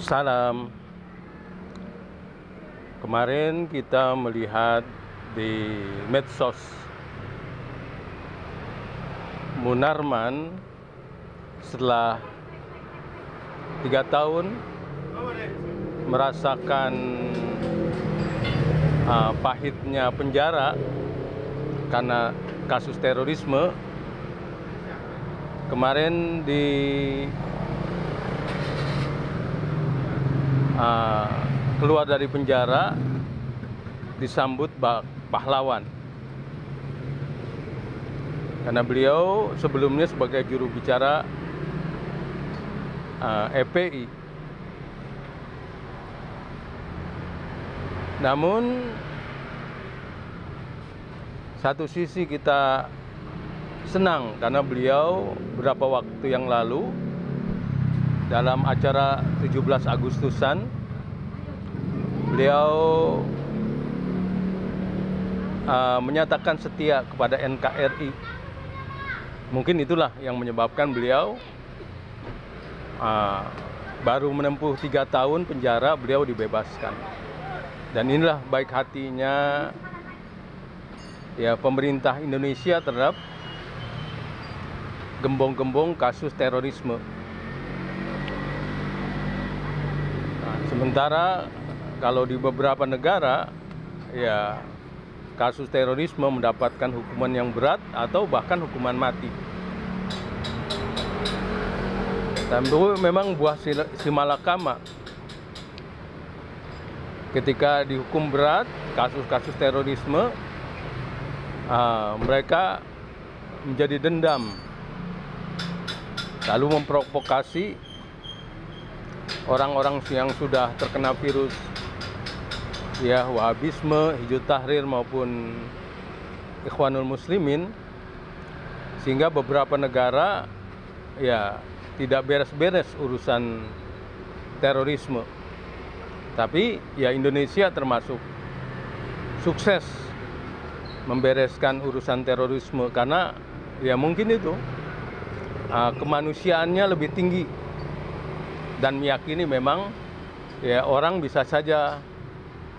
Salam. Kemarin kita melihat di medsos Munarman setelah 3 tahun merasakan pahitnya penjara karena kasus terorisme. Kemarin keluar dari penjara disambut pahlawan karena beliau sebelumnya sebagai juru bicara FPI. Namun satu sisi kita senang karena beliau beberapa waktu yang lalu dalam acara 17 Agustusan beliau menyatakan setia kepada NKRI. Mungkin itulah yang menyebabkan beliau baru menempuh 3 tahun penjara, beliau dibebaskan. Dan inilah baik hatinya ya pemerintah Indonesia terhadap gembong-gembong kasus terorisme. Sementara kalau di beberapa negara ya kasus terorisme mendapatkan hukuman yang berat atau bahkan hukuman mati. Dan itu memang buah si malakama. Ketika dihukum berat kasus-kasus terorisme, mereka menjadi dendam, lalu memprovokasi orang-orang yang sudah terkena virus ya Wahabisme, Hizbut Tahrir maupun Ikhwanul Muslimin, sehingga beberapa negara ya tidak beres-beres urusan terorisme. Tapi ya Indonesia termasuk sukses membereskan urusan terorisme karena ya mungkin itu kemanusiaannya lebih tinggi dan meyakini memang ya orang bisa saja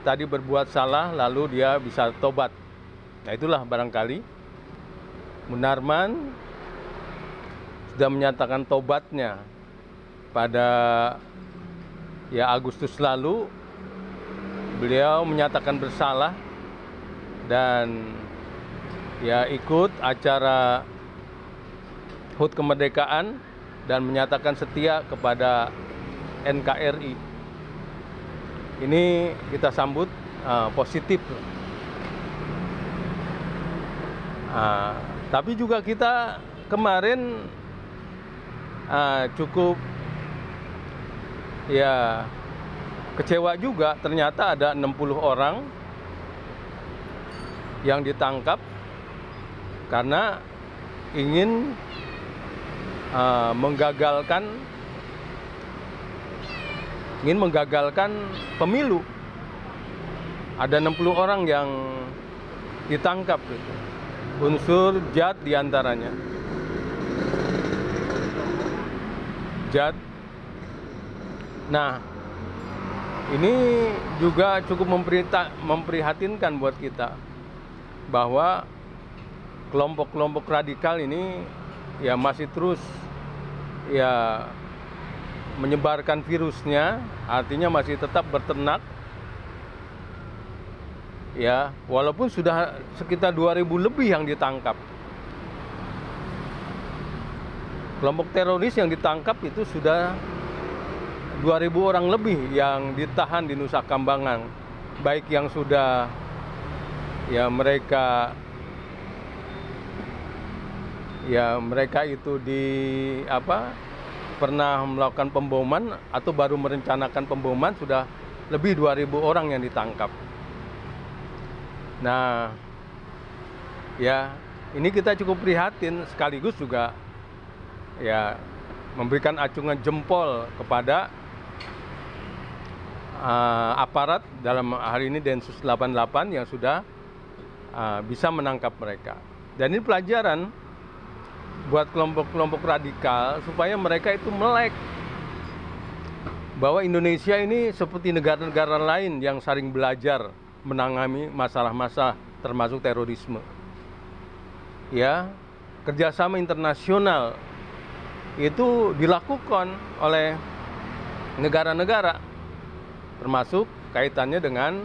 tadi berbuat salah lalu dia bisa tobat. Nah itulah barangkali Munarman sudah menyatakan tobatnya pada ya Agustus lalu. Beliau menyatakan bersalah dan ya ikut acara HUT kemerdekaan dan menyatakan setia kepada NKRI. Ini kita sambut positif. Tapi juga kita kemarin cukup ya kecewa juga, ternyata ada 60 orang yang ditangkap karena ingin menggagalkan pemilu. Ada 60 orang yang ditangkap, unsur JAD diantaranya. JAD. Nah, ini juga cukup memprihatinkan buat kita bahwa kelompok-kelompok radikal ini ya masih terus ya menyebarkan virusnya, artinya masih tetap berternak ya, walaupun sudah sekitar 2.000 lebih yang ditangkap. Kelompok teroris yang ditangkap itu sudah 2.000 orang lebih yang ditahan di Nusa Kambangan, baik yang sudah ya mereka itu pernah melakukan pemboman atau baru merencanakan pemboman. Sudah lebih 2.000 orang yang ditangkap. Nah ya ini kita cukup prihatin, sekaligus juga ya memberikan acungan jempol kepada aparat, dalam hari ini Densus 88 yang sudah bisa menangkap mereka. Dan ini pelajaran buat kelompok-kelompok radikal supaya mereka itu melek bahwa Indonesia ini seperti negara-negara lain yang saling belajar menangani masalah-masalah termasuk terorisme. Ya, kerjasama internasional itu dilakukan oleh negara-negara, termasuk kaitannya dengan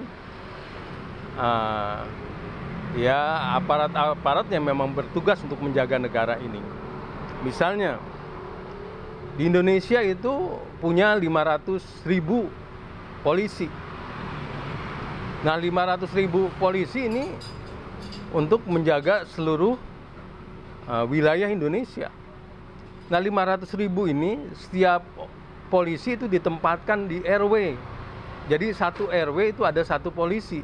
ya aparat-aparat yang memang bertugas untuk menjaga negara ini. Misalnya di Indonesia itu punya 500.000 polisi. Nah, 500.000 polisi ini untuk menjaga seluruh wilayah Indonesia. Nah, 500.000 ini setiap polisi itu ditempatkan di RW. Jadi satu RW itu ada satu polisi.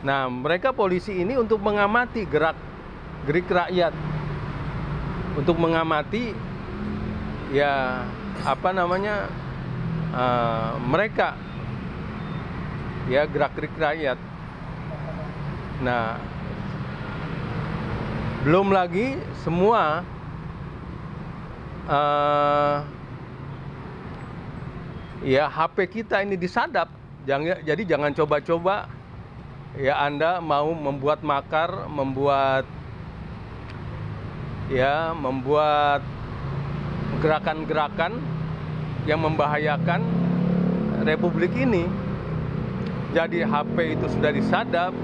Nah, mereka polisi ini untuk mengamati gerak-gerik rakyat, untuk mengamati ya mereka ya gerak-gerik rakyat. Nah, belum lagi semua ya HP kita ini disadap. Jadi jangan coba-coba ya Anda mau membuat makar, membuat gerakan-gerakan yang membahayakan Republik ini. Jadi HP itu sudah disadap.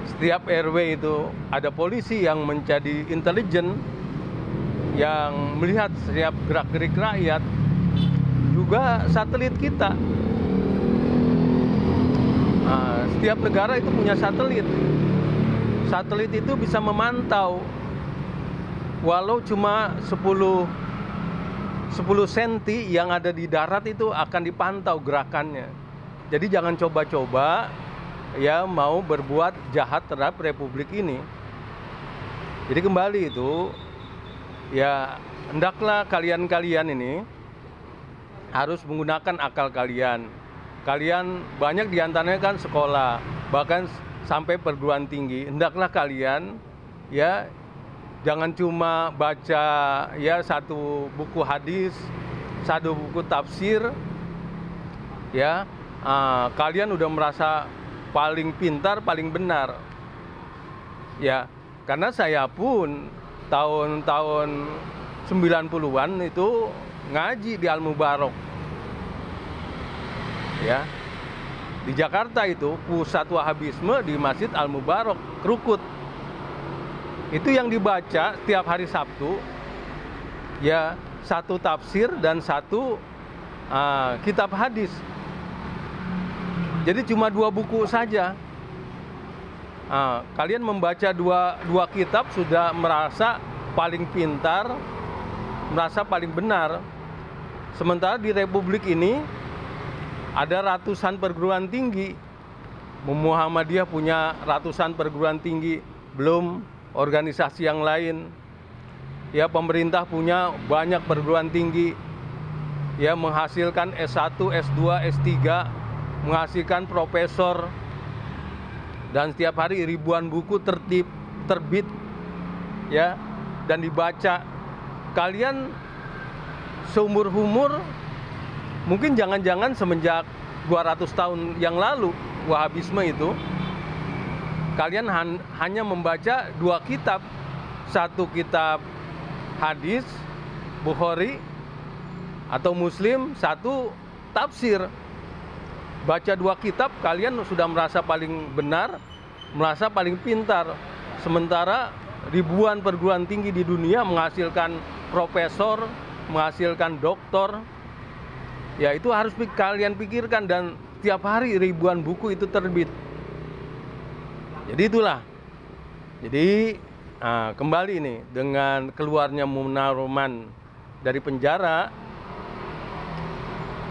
Setiap RW itu ada polisi yang menjadi intelijen, yang melihat setiap gerak-gerik rakyat. Juga satelit kita. Setiap negara itu punya satelit. Satelit itu bisa memantau walau cuma 10 cm yang ada di darat itu akan dipantau gerakannya. Jadi jangan coba-coba ya mau berbuat jahat terhadap Republik ini. Jadi kembali itu ya hendaklah kalian-kalian ini harus menggunakan akal kalian. Kalian banyak diantaranya kan sekolah, bahkan sampai perguruan tinggi. Hendaklah kalian ya jangan cuma baca ya satu buku hadis, satu buku tafsir, ya kalian udah merasa paling pintar, paling benar. Ya, karena saya pun tahun-tahun 90-an itu ngaji di Al-Mubarok. Ya, di Jakarta itu pusat Wahabisme di Masjid Al-Mubarok, Krukut. Itu yang dibaca setiap hari Sabtu, ya satu tafsir dan satu kitab hadis. Jadi cuma 2 buku saja. Kalian membaca dua kitab sudah merasa paling pintar, merasa paling benar. Sementara di Republik ini ada ratusan perguruan tinggi. Muhammadiyah punya ratusan perguruan tinggi, belum organisasi yang lain. Ya, pemerintah punya banyak perguruan tinggi. Ya, menghasilkan S1, S2, S3, menghasilkan profesor. Dan setiap hari ribuan buku terbit ya dan dibaca. Kalian seumur-umur mungkin jangan-jangan semenjak 200 tahun yang lalu Wahabisme itu kalian hanya membaca 2 kitab. Satu kitab hadis Bukhari atau Muslim, satu tafsir. Baca 2 kitab kalian sudah merasa paling benar, merasa paling pintar. Sementara ribuan perguruan tinggi di dunia menghasilkan profesor, menghasilkan doktor. Ya, itu harus kalian pikirkan, dan tiap hari ribuan buku itu terbit. Jadi itulah. Jadi kembali ini dengan keluarnya Munawar Roman dari penjara,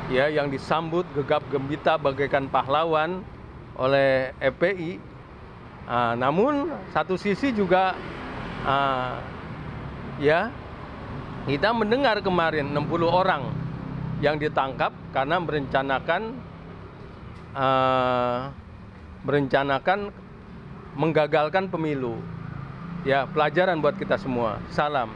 ya, yang disambut gegap gembita bagaikan pahlawan oleh FPI. Namun satu sisi juga ya kita mendengar kemarin 60 orang yang ditangkap karena merencanakan menggagalkan pemilu. Ya, pelajaran buat kita semua. Salam.